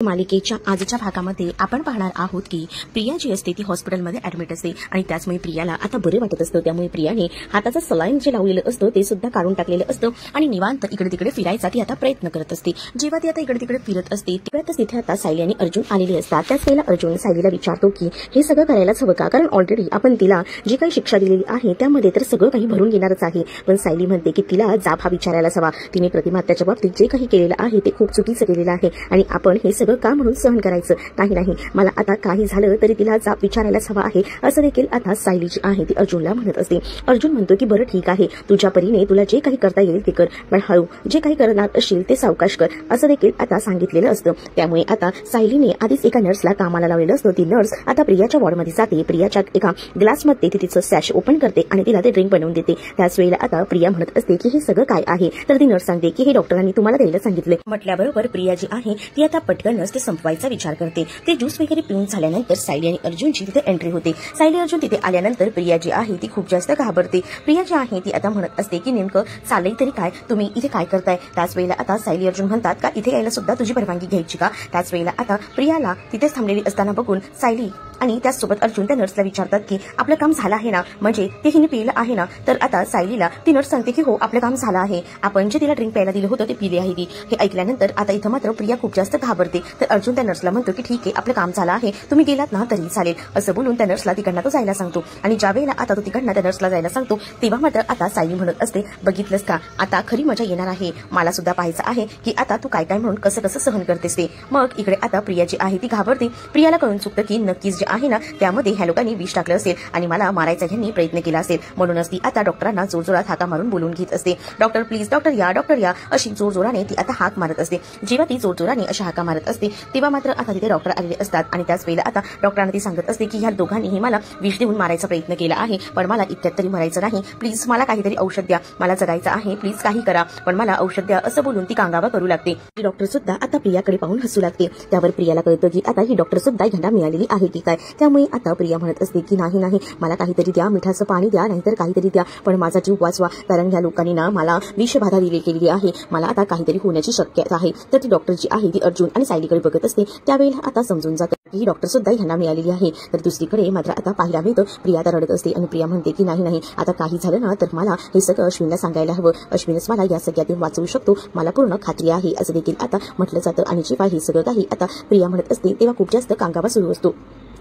मालिकेच्या आजच्या भागामध्ये आपण पाहणार आहोत की प्रिया जी असते ती हॉस्पिटलमध्ये ऍडमिट असते आणि त्याचमुळे प्रियाला आता बरे वाटत असतं। त्यामुळे प्रियाने हाताचं सलाईन जे लावलेलं असतं ते सुद्धा काढून टाकलेलं असतं आणि निवांत इकडे तिकडे फिरायचा ती आता प्रयत्न करत असते। जेव्हा ती आता इकडे तिकडे फिरत असते तेव्हाच तिथे आता सायली आणि अर्जुन आलेले असतात। त्याच वेळेला अर्जुन सायलीला विचारतो की हे सगळं करायलाच हवं का, कारण ऑलरेडी आपण तिला जी काही शिक्षा दिलेली आहे त्यामध्ये तर सगळं काही भरून घेणारच आहे। पण सायली म्हणते की तिला जाब हा विचारायलाच हवा, तिने प्रतिमात्याच्या बाबतीत जे काही केलेलं आहे ते खूप चुकीचं केलेलं आहे आणि आपण हे का म्हणून सहन करायचं नाही, मला आता काही झालं तरी तिला जाब विचारायलाच हवा आहे, असं देखील आता सायली जी आहे ती अर्जुनला म्हणत असते। अर्जुन म्हणतो की बरं ठीक आहे, तुझ्या परीने तुला जे काही करता येईल ते कर, पण हळू जे काही करणार असशील ते सावकाश कर, असं देखील आता सांगितलेलं असतं। त्यामुळे आता सायलीने आधीच एका नर्सला कामाला लावलेलं असतं। ती नर्स आता प्रियाच्या वॉर्डमध्ये जाते, प्रियाच्या एका ग्लासमध्ये ती तिचं सॅश ओपन करते आणि तिला ते ड्रिंक बनवून देते। त्याच वेळेला आता प्रिया म्हणत असते की हे सगळं काय आहे, तर ती नर्स सांगते की हे डॉक्टरांनी तुम्हाला द्यायला सांगितले। म्हटल्याबरोबर प्रिया जी आहे ती आता पटकनच ते संपवायचा विचार करते। ते ज्यूस वगैरे पिऊन झाल्यानंतर सायली आणि अर्जुनची तिथे एंट्री होते। सायली अर्जुन तिथे आल्यानंतर प्रिया जी आहे ती खूप जास्त घाबरते। प्रिया जी आहे ती आता म्हणत असते की नेमकं चाललंय तरी काय, तुम्ही इथे काय करताय। त्याच वेळेला आता सायली अर्जुन म्हणतात का इथे यायला सुद्धा तुझी परवानगी घ्यायची का। त्याच वेळेला आता प्रियाला तिथेच थांबलेली असताना बघून सायली आणि त्याचसोबत अर्जुन त्या नर्सला विचारतात की आपलं काम झालं आहे ना, म्हणजे ते हिने पिलं आहे ना। तर आता सायलीला ती नर्स सांगते की हो आपलं काम झालं आहे, आपण जे तिला ड्रिंक प्यायला दिलं होतं ते पिले आहे ती। हे ऐकल्यानंतर आता इथं मात्र प्रिया खूप जास्त घाबरते। तर अर्जुन त्या नर्सला म्हणतो की ठीक आहे आपलं काम झालं आहे, तुम्ही गेलात ना तरी चालेल, असं बोलून त्या नर्सला तिकडनं तो जायला सांगतो। आणि ज्या वेळेला आता तो तिकडनं त्या नर्सला जायला सांगतो तेव्हा मात्र आता सायली म्हणत असते बघितलंस का, आता खरी मजा येणार आहे, मला सुद्धा पाहायचं आहे की आता तू काय काय म्हणून कसं कसं सहन करतेस ते। मग इकडे आता प्रिया जी आहे ती घाबरते। प्रियाला कळून चुकतं की नक्कीच जे आहे ना त्यामध्ये ह्या लोकांनी विष टाकलं असेल आणि मला मारायचा ह्यांनी प्रयत्न केला असेल, म्हणूनच ती आता डॉक्टरांना जोरजोरात हाका मारून बोलून घेत असते। डॉक्टर प्लीज, डॉक्टर या अशी जोरजोराने ती आता हाक मारत असते। जेव्हा ती जोरजोराने अशा हाका मारत असते तेव्हा मात्र आता तिथे डॉक्टर आलेले असतात आणि त्याच वेळेला आता डॉक्टरांना ती सांगत असते की ह्या दोघांनीही मला विष देऊन मारायचा प्रयत्न केला आहे, पण मला इतक्यात तरी मरायचं नाही, प्लीज मला काहीतरी औषध द्या, मला जगायचं आहे, प्लीज काही करा, पण मला औषध द्या, असं बोलून ती कांगावा करू लागते। डॉक्टर सुद्धा आता प्रियाकडे पाहून हसू लागते। त्यावर प्रियाला कळतं की आता ही डॉक्टर सुद्धा ह्यांना मिळालेली आहे की काय। त्यामुळे आता प्रिया म्हणत असते की नाही मला काहीतरी द्या, मिठाचं पाणी द्या, नाहीतर काहीतरी द्या, पण माझा जीव वाचवा, कारण ह्या लोकांनी ना मला विषबाधा केलेली आहे, मला आता काहीतरी होण्याची शक्यता आहे। तर ती डॉक्टर जी आहे ती अर्जुन आणि सायलीकडे बघत असते। त्यावेळेला आता समजून जातं ही डॉक्टर सुद्धा ह्यांना मिळालेली आहे। तर दुसरीकडे मात्र आता पाहायला मिळतं प्रिया तर रडत असते आणि प्रिया म्हणते की नाही आता काही झालं ना तर मला हे सगळं अश्विनला सांगायला हवं, अश्विनच मला या सगळ्यातून वाचवू शकतो, मला पूर्ण खात्री आहे, असं देखील आता म्हटलं जातं। आणि जेव्हा हे सगळं काही आता प्रिया म्हणत असते तेव्हा खूप जास्त कांगावा सुरू असतो।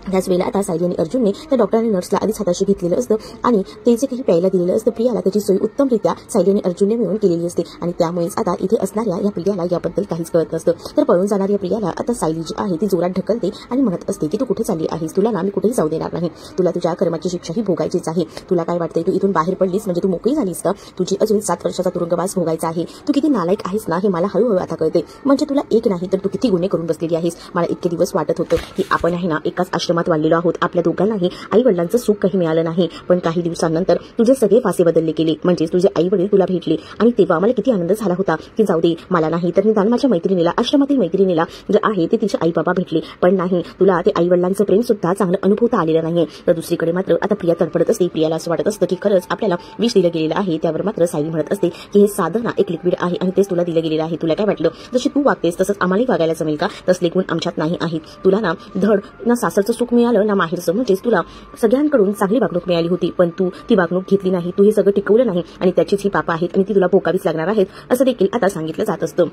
त्याच वेळेला आता सायली आणि अर्जुनने त्या डॉक्टरांनी नर्सला आधीच हाताशी घेतलेलं असतं आणि ते जे काही प्यायला दिलेलं असतं प्रियाला त्याची सोय उत्तमरित्या सायली आणि अर्जुनने मिळून केलेली असते। आणि त्यामुळेच आता इथे असणाऱ्या या प्रियाला याबद्दल काहीच कळत नसतं। तर पळून जाणाऱ्या प्रियाला आता सायली जी आहे ती जोरात ढकलते आणि म्हणत असते की तू कुठे चालली आहेस, तुला ना मी कुठेही जाऊ देणार नाही, तुला तुझ्या कर्माची शिक्षा ही भोगायचीच आहे। तुला काय वाटतंय तू इथून बाहेर पडलीस म्हणजे तू मोकळी झालीस का, तुझी अजून 7 वर्षाचा तुरुंगवास भोगायचा आहे, तू किती नालायक आहेस ना हे मला हळूहळू आता कळते, म्हणजे तुला एक नाही तर तू किती गुन्हे करून बसलेली आहेस। मला इतके दिवस वाटत होतं की आपण आहे ना एकाच आश्रमात वाढलेलो आहोत, आपल्या दोघांनाही आई वडिलांचं सुख काही मिळालं नाही, पण काही दिवसांनंतर तुझे सगळे फासे बदलले गेले, म्हणजे तुझे आई वडील तुला भेटले आणि तेव्हा मला किती आनंद झाला होता की जाऊ दे, मला नाही तर निदान माझ्या मैत्रिणीला, आश्रमातील मैत्रिणीला जे आहे ते तिचे आई बाबा भेटले, पण नाही तुला ते आई वडिलांचं प्रेम सुद्धा चांगलं अनुभवता आलेलं नाहीये। तर दुसरीकडे मात्र आता प्रिया तडफडत असते। प्रियाला असं वाटत असतं की खरंच आपल्याला विष दिलं गेलेलं आहे। त्यावर मात्र सायली म्हणत असते की हे साधं ना एक लिक्विड आहे आणि तेच तुला दिलं गेलेलं आहे, तुला काय वाटलं जशी तू वागतेस तसंच आम्हालाही वागायला जमेल का, तसले गुण आमच्यात नाही आहेत, तुला ना धड ना सासरचं सुख मिळालं ना माहेरचं, म्हणजेच तुला सगळ्यांकडून चांगली वागणूक मिळाली होती, पण तू ती वागणूक घेतली नाही, तू हे सगळं टिकवलं नाही आणि त्याचीच ही पापं आहेत आणि ती तुला भोगावीच लागणार आहेत, असं देखील आता सांगितलं जात असतं।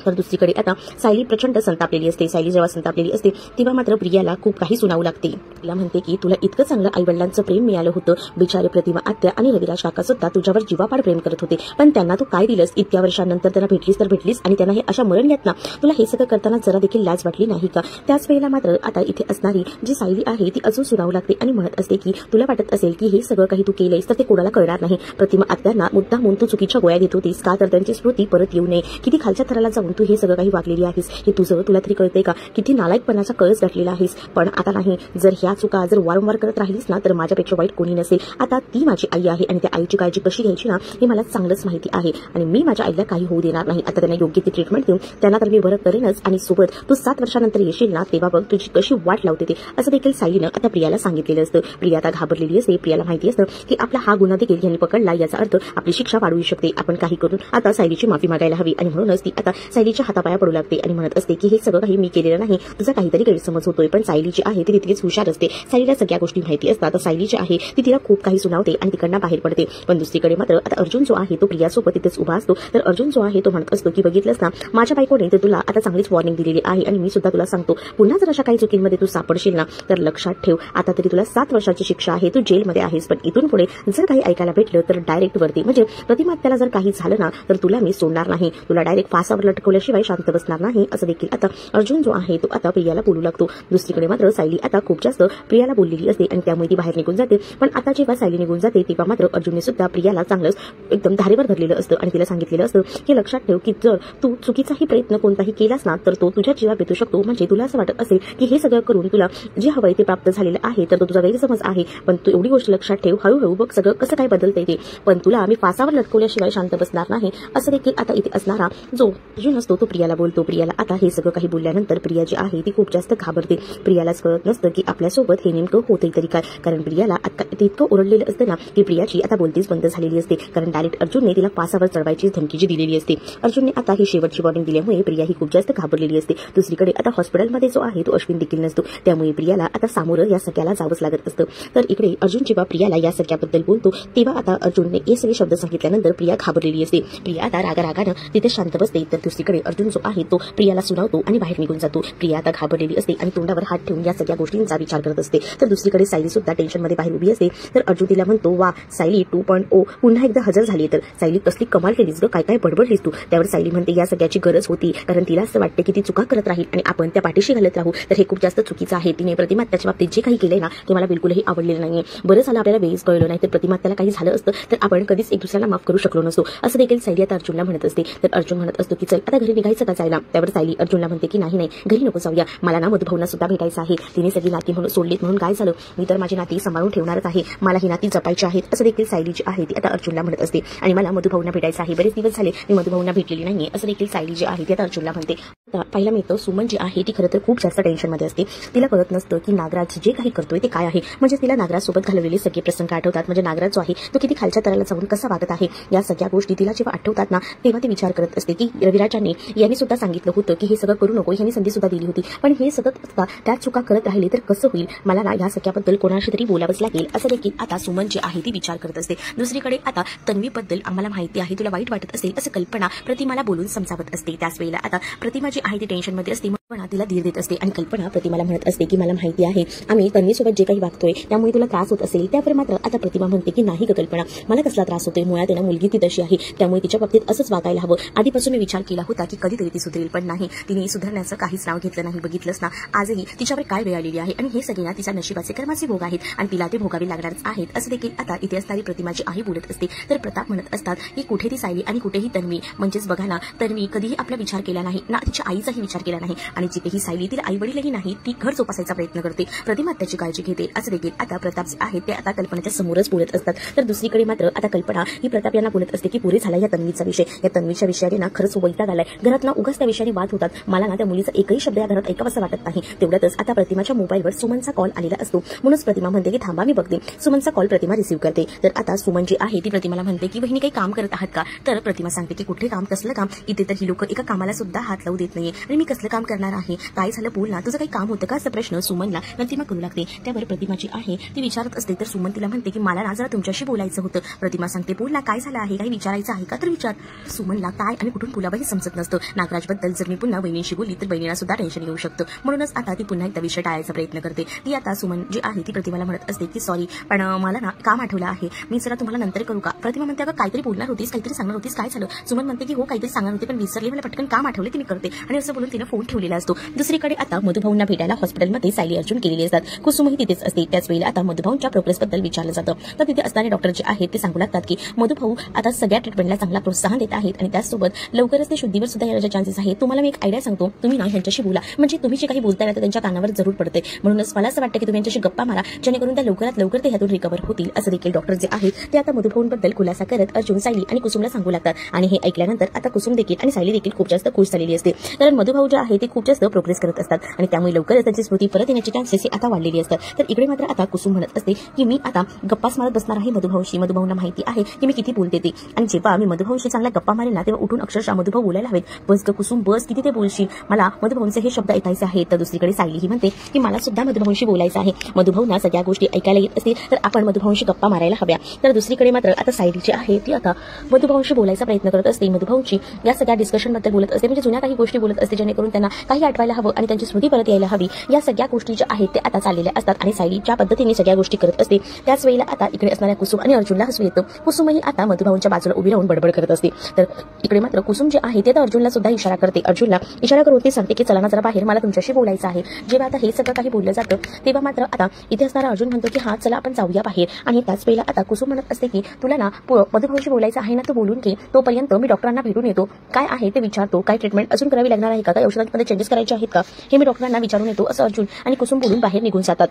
तर दुसरीकडे आता सायली प्रचंड संतापलेली असते। सायली जेव्हा संतापलेली असते तेव्हा मात्र प्रियाला खूप काही सुनावू लागते। तिला म्हणते की तुला इतकं चांगलं आई वडिलांचं प्रेम मिळालं होतं, बिचारे प्रतिमा आत्या आणि रविराज काका सुद्धा तुझ्यावर जीवापाड प्रेम करत होते, पण त्यांना तू काय दिलंस, इतक्या वर्षांनंतर त्यांना भेटलीस तर भेटलीस आणि त्यांना हे अशा मरण येत ना, तुला हे सगळं करताना जरा देखील लाज वाटली नाही का। त्याच वेळेला मात्र आता इथे असणारी जी सायली आहे ती अजून सुनावू लागते आणि म्हणत असते की तुला वाटत असेल की हे सगळं काही तू केलंयस तर ते कोणाला कळणार नाही, प्रतिमा आत्यांना मुद्दामून तू चुकीच्या गोळ्या देत होतीस का, तर त्यांची स्मृती परत येऊ नये, किती खालच्या थराला जाऊन तू हे सगळं काही आहेस, हे तुझं तुला तरी कळतंय का, किती नालायकपणाचा कळस गाठलेला आहेस, पण आता नाही, जर ह्या चुका जर वारंवार करत राहिलीस ना तर माझ्यापेक्षा वाईट कोणी नसेल। आता ती माझी आई आहे आणि त्या आईची काळजी कशी घ्यायची ना हे मला चांगलंच माहिती आहे आणि मी माझ्या आईला काही होऊ देणार नाही। आता त्यांना योग्य ती ट्रीटमेंट देऊन त्यांना तर मी बरं करेनच आणि सोबत तू 7 वर्षानंतर येशील ना तेव्हा बघ तुझी कशी वाट लावते ते, असं देखील सायलीनं आता प्रियाला सांगितलेलं असतं। प्रिया आता घाबरलेली असते। प्रियाला माहिती असतं की आपला हा गुन्हा देखील यांनी पकडला, याचा अर्थ आपली शिक्षा वाढवू शकते, आपण काही करून आता सायलीची माफी मागायला हवी आणि म्हणूनच ती आता सायलीच्या हातापाया पडू लागते आणि म्हणत असते की हे सगळं काही मी केलेलं नाही, तुझा काहीतरी गैरसमज होतोय. पण सायली जी आहे ती तितकीच हुशार असते. सायलीला सगळ्या गोष्टी माहिती असतात. तर सायली जी आहे ती तिला खूप काही सुनावते आणि तिकडनं बाहेर पडते. पण दुसरीकडे मात्र आता अर्जुन जो आहे तो प्रियासोबत तिथेच उभा असतो. तर अर्जुन जो आहे तो म्हणत असतो की बघितलंस ना, माझ्या बायकोने तर तुला आता चांगलीच वॉर्निंग दिलेली आहे आणि मी सुद्धा तुला सांगतो, पुन्हा जर अशा काही चुकींमध्ये तू सापडशील ना तर लक्षात ठेव, आता तरी तुला 7 वर्षाची शिक्षा आहे, तू जेलमध्ये आहेस. पण इथून पुढे जर काही ऐकायला भेटलं तर डायरेक्ट वरती म्हणजे प्रतिमात्याला जर काही झालं ना तर तुला मी सोडणार नाही, तुला डायरेक्ट फासावर लटकवल्याशिवाय शांत बसणार नाही, असं देखील आता अर्जुन जो आहे तो आता प्रियाला बोलू लागतो. दुसरीकडे मात्र सायली आता खूप जास्त प्रियाला बोललेली असते आणि त्यामुळे ती बाहेर निघून जाते. पण आता जेव्हा सायली निघून जाते तेव्हा मात्र अर्जुनने सुद्धा प्रियाला चांगलंच एकदम धारेवर धरलेलं असतं आणि तिला सांगितलेलं असतं की लक्षात ठेव की जर तू चुकीचाही प्रयत्न कोणताही केलास ना तर तो तुझ्या जीवात बेतू शकतो. म्हणजे तुला असं वाटत असेल की हे सगळं करून तुला जे हवंय ते प्राप्त झालेलं आहे तर तो तुझा गैरसमज आहे, पण तू एवढी गोष्ट लक्षात ठेव, हळूहळू बघ सगळं कसं काय बदलतंय ते, पण तुला आम्ही फासावर लटकवल्याशिवाय शांत बसणार नाही, असं देखील आता इथे असणारा जो अर्जुन असतो तो प्रियाला बोलतो. प्रियाला आता हे सगळं काही बोलल्यानंतर प्रिया जी आहे ती खूप जास्त घाबरते. प्रियालाच कळत नसतं की आपल्यासोबत हे नेमकं होतंय तरी काय, कारण प्रियाला आता इतकं ओरडलेलं असतं ना की प्रियाची आता बोलतीच बंद झालेली असते, कारण डायरेक्ट अर्जुनने तिला फासावर चढवायची धमकी जी दिलेली असते. अर्जुनने आता ही शेवटची वॉर्निंग दिल्यामुळे प्रिया ही खूप जास्त घाबरलेली असते. दुसरीकडे आता हॉस्पिटलमध्ये जो आहे तो अश्विन देखील नसतो, त्यामुळे प्रियाला आता सामोरं या सगळ्याला जावंच लागत असतं. तर इकडे अर्जुन जेव्हा प्रियाला या सगळ्याबद्दल बोलतो तेव्हा आता अर्जुनने हे सगळे शब्द सांगितल्यानंतर प्रिया घाबरलेली असते. प्रिया आता रागानं तिथे शांत बसते. तर दुसरीकडे अर्जुन जो आहे तो प्रियाला सुनावतो आणि बाहेर निघून जातो. प्रिया आता घाबरलेली असते आणि तोंडावर हात ठेवून या सगळ्या गोष्टींचा विचार करत असते. तर दुसरीकडे सायली सुद्धा टेन्शनमध्ये बाहेर उभी असते. तर अर्जुन तिला म्हणतो, वा सायली 2.0 पुन्हा एकदा हजर झाली. तर सायली कसली कमाल केलीस ग, काय काय बडबडलीस तू. त्यावर सायली म्हणते या सगळ्याची गरज होती, कारण तिला असं वाटते की ती चुका करत राहील आणि आपण त्या पाठीशी घालत राहू, तर हे खूप जास्त चुकीचं आहे. तिने प्रतिमात्याच्या बाबतीत जे काही केलंय ना ते मला बिलकुलही आवडलेलं नाहीये. बरं झालं आपल्याला वेळीच कळलं, नाही तर प्रतिमात्याला काही झालं असतं तर आपण कधीच एक दुसऱ्याला माफ करू शकलो नसतो, असं देखील सायली आता अर्जुनला म्हणत असते. तर अर्जुन म्हणत असतो की चल आता घरी निघायचं का जायला. त्यावर सायली अर्जुनला म्हणते की नाही घरी नको जाऊया, मला ना मधुभाऊंना सुद्धा भेटायचं आहे. तिने सगळी नाती म्हणून सोडलीत म्हणून काय झालं, मी तर माझी नाती सांभाळून ठेवणारच आहे, मला ही नाती जपायची आहेत, असं देखील सायली जी आहे ती आता अर्जुनला म्हणत असते. आणि मला मधुभाऊंना भेटायचं आहे, बरेच दिवस झाले मी मधुभाऊंना भेटलेली नाहीये, असं देखील सायली जी आहे ती आता अर्जुनला म्हणते. पाहायला मिळतं सुमन जी आहे ती खरं तर खूप जास्त टेन्शनमध्ये असते. तिला कळत नसतं की नागराज जे काही करतोय ते काय आहे. म्हणजे तिला नागराजसोबत घालवलेले सगळे प्रसंग आठवतात. म्हणजे नागराज जो आहे तो किती खालच्या तराला जाऊन कसा वागत आहे, या सगळ्या गोष्टी तिला जेव्हा आठवतात ना तेव्हा ती विचार करत असते की रविराजांनी यांनी सुद्धा सांगितलं होतं की हे सगळं करू नको, यांनी संधी सुद्धा दिली होती, पण हे सतत असता त्या चुका करत राहिले तर कसं होईल, मला ना या सगळ्याबद्दल कोणाशी तरी बोलावंच लागेल, असं देखील आता सुमन जी आहे ती विचार करत असते. दुसरीकडे आता तन्वीबद्दल आम्हाला माहिती आहे, तुला वाईट वाटत असेल असं कल्पना प्रतिमाला बोलून समजावत असते. त्याच वेळेला आता प्रतिमा जी आहे ती टेन्शनमध्ये असते, कल्पना तिला धीर देत असते आणि कल्पना प्रतिमाला म्हणत असते की मला माहिती आहे आम्ही तन्वीसोबत जे काही वागतोय त्यामुळे तुला त्रास होत असेल. त्यावर मात्र आता प्रतिमा म्हणते की नाही ग कल्पना, मला कसला त्रास होतोय, मुळात ना मुलगी ती तशी आहे त्यामुळे तिच्या बाबतीत असंच वागायला हवं. आधीपासून मी विचार केला होता की कधीतरी ती सुधरेल, पण नाही, तिने सुधारण्याचं काहीच नाव घेतलं नाही. बघितलंच ना आजही तिच्यावर काय वेळ आलेली आहे आणि हे सगळे ना तिच्या नशिबाचे कर्माचे भोग आहेत आणि तिला ते भोगावे लागणारच आहेत, असं देखील आता इथे असणारी प्रतिमा जी आहे बोलत असते. तर प्रताप म्हणत असतात की कुठे ती सायली आणि कुठेही तन्वी. म्हणजेच बघा ना, तन्वी कधीही आपला विचार केला नाही ना, तिच्या आईचाही विचार केला नाही आणि जिथेही सायली तिला आई वडीलही नाही, ती घर जोपासायचा प्रयत्न करते, प्रतिमा त्याची काळजी घेते, असं देखील आता प्रताप जे आहे ते आता कल्पनाच्या समोरच बोलत असतात. तर दुसरीकडे मात्र आता कल्पना ही प्रताप यांना बोलत असते की पुरे झाला या तन्वीचा विषय, या तन्वीच्या विषयाने ना खरंच वैताग आलाय, घरात ना उगाच त्या विषयाने वाद होतात, मला ना त्या मुलीचा एकही शब्द या घरात ऐकावासा वाटत नाही. तेवढ्यातच आता प्रतिमाच्या मोबाईलवर सुमनचा कॉल आलेला असतो, म्हणूनच प्रतिमा म्हणते की थांबा मी बघते. सुमनचा कॉल प्रतिमा रिसीव्ह करते. तर आता सुमन जी आहे ती प्रतिमाला म्हणते की बहिणी काही काम करत आहात का. तर प्रतिमा सांगते की कुठले काम, कसलं काम, इथे तर ही लोक एका कामाला सुद्धा हात लावू देत नाहीये आणि मी कसलं काम करणार आहे, काय झालं बोल ना, तुझं काही काम होतं का, असा प्रश्न सुमनला प्रतिमा करू लागते. त्यावर प्रतिमा जी आहे ती विचारत असते. तर सुमन तिला म्हणते की मला ना जरा तुमच्याशी बोलायचं होतं. प्रतिमा सांगते बोल ना, काय झालं आहे, काही विचारायचं आहे का तर विचार. सुमनला काय आणि कुठून बोलावं हे समजत नसतं. नागराजबद्दल जर मी पुन्हा बहिणीशी बोलली तर बहिणीला सुद्धा टेन्शन येऊ शकतं, म्हणूनच आता ती पुन्हा एकदा विषय टाळायचा प्रयत्न करते. ती आता सुमन जी आहे ती प्रतिमाला म्हणत असते की सॉरी, पण मला ना काम आठवलं आहे, मी जरा तुम्हाला नंतर करू का. प्रतिमा म्हणते अगं काहीतरी बोलणार होतीस, काहीतरी सांगणार होतीस, काय झालं. सुमन म्हणते की हो काहीतरी सांगणार होते पण विसरले, मला पटकन काम आठवले ते मी करते, आणि असं बोलून तिने फोन ठेवलेला असतो. दुसरीकडे आता मधुभाऊंना भेटायला हॉस्पिटलमध्ये सायली अर्जुन गेलेली असतात. कुसुमही तिथेच असते. त्याच वेळेला आता मधुभाऊंच्या प्रोग्रेसबद्दल विचारलं जातं. तर तिथे असणारे डॉक्टर जे आहेत ते सांगू लागतात की मधुभाऊ आता सगळ्या ट्रीटमेंटला चांगला प्रोत्साहन देत आहेत आणि त्याचसोबत लवकरच ते शुद्धीवर सुद्धा येण्याचे चान्सेस आहेत. तुम्हाला मी एक आयडिया सांगतो, तुम्ही ना ह्यांच्याशी बोला, म्हणजे तुम्ही जे काही बोलताय ना त्यांच्या कानावर जरूर पडते, म्हणूनच मला असं वाटतं की तुम्ही यांच्याशी गप्पा मारा, जेणेकरून त्या लवकरात लवकर ते ह्यातून रिकव्हर होतील, असं देखील डॉक्टर जे आहेत ते आता मधुभाऊंबद्दल खुलासा करत अर्जुन, सायली आणि कुसुमला सांगू लागतात. आणि हे ऐकल्यानंतर आता कुसुम देखील आणि सायली देखील खूप जास्त खुश झालेली असते, कारण मधुभाऊ जे आहे ते खूप जास्त प्रोग्रेस करत असतात आणि त्यामुळे लवकरच त्यांची स्मृती परत येण्याची चान्सेस आता वाढलेली असतात. तर इकडे मात्र आता कुसुम म्हणत असते की मी आता गप्पाच मारत बसणार आहे मधुभाऊशी. मधुभाऊंना माहिती आहे की मी किती बोलते ते, आणि जेव्हा मी मधुभाऊशी चांगला गप्पा मारेल ना तेव्हा उठून अक्षरशः मधुभाऊ बोलायला हवेत. बस ग कुसुम बस, किती ते बोलशील, मला मधुभाऊंचे हे शब्द ऐकायचे आहेत. तर दुसरीकडे सायली ही म्हणते की मला सुद्धा मधुभाऊंशी बोलायचं आहे. मधुभाऊंना सगळ्या गोष्टी ऐकायला येत असतील तर आपण मधुभाऊंशी गप्पा मारायला हव्या. तर दुसरीकडे मात्र आता सायली जी आहे ती आता मधुभाऊंशी बोलायचा प्रयत्न करत असते. मधुभाऊंची या सगळ्या डिस्कशन बद्दल बोलत असते, म्हणजे जुन्या काही गोष्टी बोलत असते जेणेकरून त्यांना काही आठवायला हवं आणि त्यांची स्मृती परत यायला हवी. या सगळ्या गोष्टी ज्या आहेत ते आता चाललेल्या असतात आणि सायली ज्या पद्धतीने सगळ्या गोष्टी करत असते त्याच वेळेला आता इकडे असणाऱ्या कुसुम आणि अर्जुनला हसू येतं. कुसुमही आता मधुभाऊंच्या बाजूला उभी राहून बडबड करत असते. तर इकडे मात्र कुसुम जे आहे ते तर अर्जुनला सुद्धा इशारा करते. अर्जुनला इशारा करून ते सांगते की चला ना जरा बाहेर, मला तुमच्याशी बोलायचं आहे. जेव्हा आता हे सगळं काही बोललं जातं तेव्हा मात्र आता इथे असणारा अर्जुन म्हणतो की हा चला आपण जाऊया बाहेर. आणि त्याच वेळेला आता कुसुम म्हणत असते की तुला ना मधुभाऊंशी बोलायचं आहे ना, तो बोलून की तोपर्यंत मी डॉक्टरांना भेटून येतो, काय आहे ते विचारतो, काय ट्रीटमेंट अजून करावी लागणार आहे का, काही औषधांमध्ये चेंजेस करायचे आहेत का, हे मी डॉक्टरांना विचारून येतो, असं अर्जुन आणि कुसुम बोलून बाहेर निघून जातात.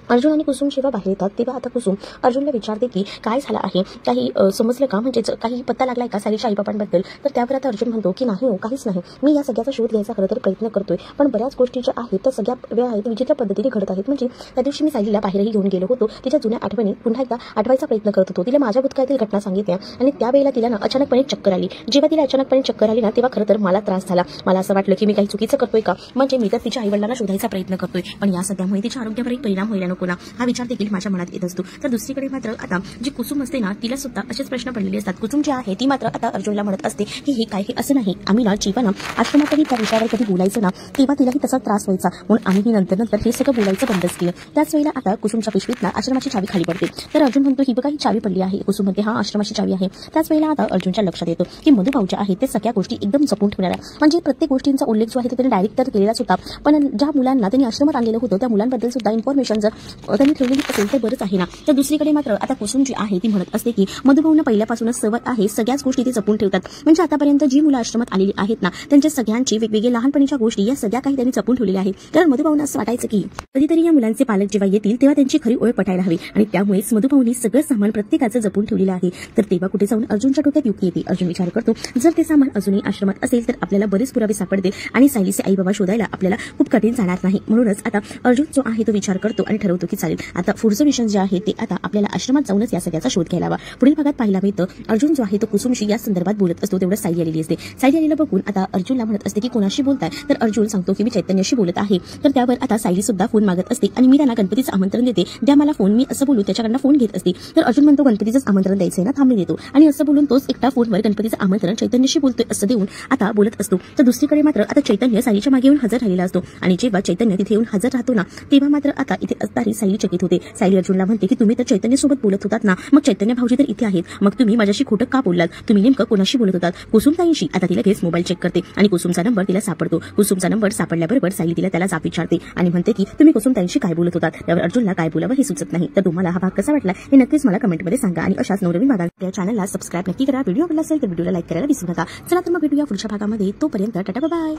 अर्जुन आणि कुसुम जेव्हा बाहेर येतात तेव्हा आता कुसुम अर्जुनला विचारते की काय झालं आहे, काही समजलं का, म्हणजे काही पत्ता लागलाय का सायलीच्या आईबापांबद्दल. तर त्यावर आता अर्जुन म्हणतो की नाही हो, काहीच नाही, मी या सगळ्याचा शोध घ्यायचा खरं तर प्रयत्न करतोय, पण बऱ्याच गोष्टी ज्या आहेत त्या सगळ्या वेळा आहेत विचित्र पद्धतीने घडत आहेत. म्हणजे त्या दिवशी मी सायलीला बाहेरही घेऊन गेलो होतो, तिच्या जुन्या आठवणी पुन्हा एकदा आठवायचा प्रयत्न करत होतो, तिला माझ्या भूतकाळातील घटना सांगितल्या आणि त्यावेळेला तिला ना अचानकपणे चक्कर आली. जेव्हा तिला अचानकपणे चक्कर आली ना तेव्हा खरं तर मला त्रास झाला. मला असं वाटलं की मी काही चुकीचं करतोय का, म्हणजे मी तर तिच्या आईवडिलांना शोधायचा प्रयत्न करतोय, पण या सगळ्यामुळे तिच्या आरोग्यावर एक परिणाम व्हायला नको ना, हा विचार माझ्या मनात येत असतो. तर दुसरीकडे मात्र आता जी कुसुम असते ना तिला सुद्धा असेच प्रश्न पडलेले असतात. कुसुम जी आहे ती मात्र आता अर्जुनला म्हणत असते की हे काय, हे असं नाही, आम्ही ना जेव्हा ना आश्रमातही त्या विषयावर कधी बोलायचं ना तेव्हा तिलाही तसा त्रास व्हायचा, म्हणून आम्ही नंतर हे सगळं बोलायचं बंदच केलं. त्याच वेळेला आता कुसुमच्या पिशवीत ना आश्रमाची चावी खाली पडते. तर अर्जुन म्हणतो ही बघा ही चावी पडली आहे. कुसुम म्हणते हा आश्रमाची चावी आहे. त्याच वेळेला आता अर्जुनच्या लक्षात येतो की मधुभाऊ ज्या आहेत ते सगळ्या गोष्टी एकदम जपून ठेवणाऱ्या, म्हणजे प्रत्येक गोष्टींचा उल्लेख जो आहे तो त्यांनी डायरेक्ट तर केलेलाच होता, पण ज्या मुलांना त्यांनी आश्रमात आणलेलं होतं त्या मुलांबद्दल सुद्धा इन्फॉर्मेशन जर त्यांनी ठेवलेली असेल तर बरंच आहे ना. तर दुसरीकडे मात्र आता कुसुम जी आहे ती म्हणत असते की मधुभाऊंना पहिल्यापासूनच सवय आहे सगळ्याच गोष्टी ते जपून ठेवतात, म्हणजे आतापर्यंत जी मुलं आश्रमात आलेली आहेत ना त्यांच्या सगळ्यांची वेगवेगळे लहानपणीच्या गोष्टी या सगळ्या काही त्यांनी जपून ठेवलेल्या आहेत. तर मधुभाऊंना असं वाटायचं की कधीतरी या मुलांचे पालक जेव्हा येतील तेव्हा त्यांची खरी ओळख पटायला हवी, आणि त्यामुळेच मधुभाऊंनी सगळं सामान प्रत्येकाचं जपून ठेवलेलं आहे. तर तेव्हा कुठे जाऊन अर्जुनच्या डोक्यात युक्ती येते. अर्जुन विचार करतो जर ते सामान अजूनही आश्रमात असेल तर आपल्याला बरेच पुरावे सापडतील आणि सायलीचे आई बाबा शोधायला आपल्याला खूप कठीण जाणार नाही. म्हणूनच आता अर्जुन जो आहे तो विचार करतो आणि ठरवतो की चालेल आता पुढचं मिशन जे आहे ते आता आपल्याला आश्रमात जाऊनच या सगळ्याचा शोध घ्यायला हवा. पुढील भागात पाहायला मिळतं अर्जुन जो आहे तो कुसुमशी या संदर्भात बोलत असतो तेवढं सायली आलेली असते. सायली आलेला बघून आता अर्जुनला म्हणत असते की कोणाशी बोलताय, तर अर्जुन सांगतो की मी चैतन्याशी बोलत आहे. तर त्यावर आता सायली सुद्धा फोन मागत असते आणि मी त्यांना गणपतीचं आमंत्रण देते, द्या मला फोन, मी असं बोलू त्याच्याकडनं फोन घेत असते. तर अर्जुन म्हणतो गणपतीचंच आमंत्रण द्यायचंय ना, थांब मी देतो, आणि असं बोलून तोच एकटा फोनवर गणपतीचं आमंत्रण चैतन्याशी बोलतोय असं देऊन आता बोलत असतो. तर दुसरीकडे मात्र आता चैतन्य सायलीच्या मागे येऊन हजर राहिलेला असतो आणि जेव्हा चैतन्य तिथे येऊन हजर राहतो ना तेव्हा मात्र आता इथे असणारी सायली चकित होते. सायली अर्जुनला म्हणते की तुम्ही तर चैतन्यसोबत बोलत होतात ना, मग चैतन्य भाऊजी तर इथे आहेत, मग तुम्ही माझ्याशी खोटं का बोललात, तुम्ही नेमकं कोणाशी बोलत होतात. कुसुमताईंशी. आता तिला लगेच मोबाईल चेक करते आणि कुसुमचा नंबर तिला सापडतो. कुसुमचा नंबर सापडल्याबरोबर सायली तिला त्याला जाब विचारते आणि म्हणते की तुम्ही कुसुमताईंशी काय बोलत होतात. त्यावर अर्जुनला काय बोलावं हे सुचत नाही. तर तुम्हाला हा भाग कसा वाटला हे नक्कीच मला कमेंटमध्ये सांगा आणि अशाच नवनवीन भागांच्या चॅनलला सबस्क्राईब नक्की करा. व्हिडिओ आवडला असेल तर व्हिडिओला लाईक करायला विसरू नका. चला तर मग भेटूया पुढच्या भागामध्ये. तोपर्यंत टाटा बाय.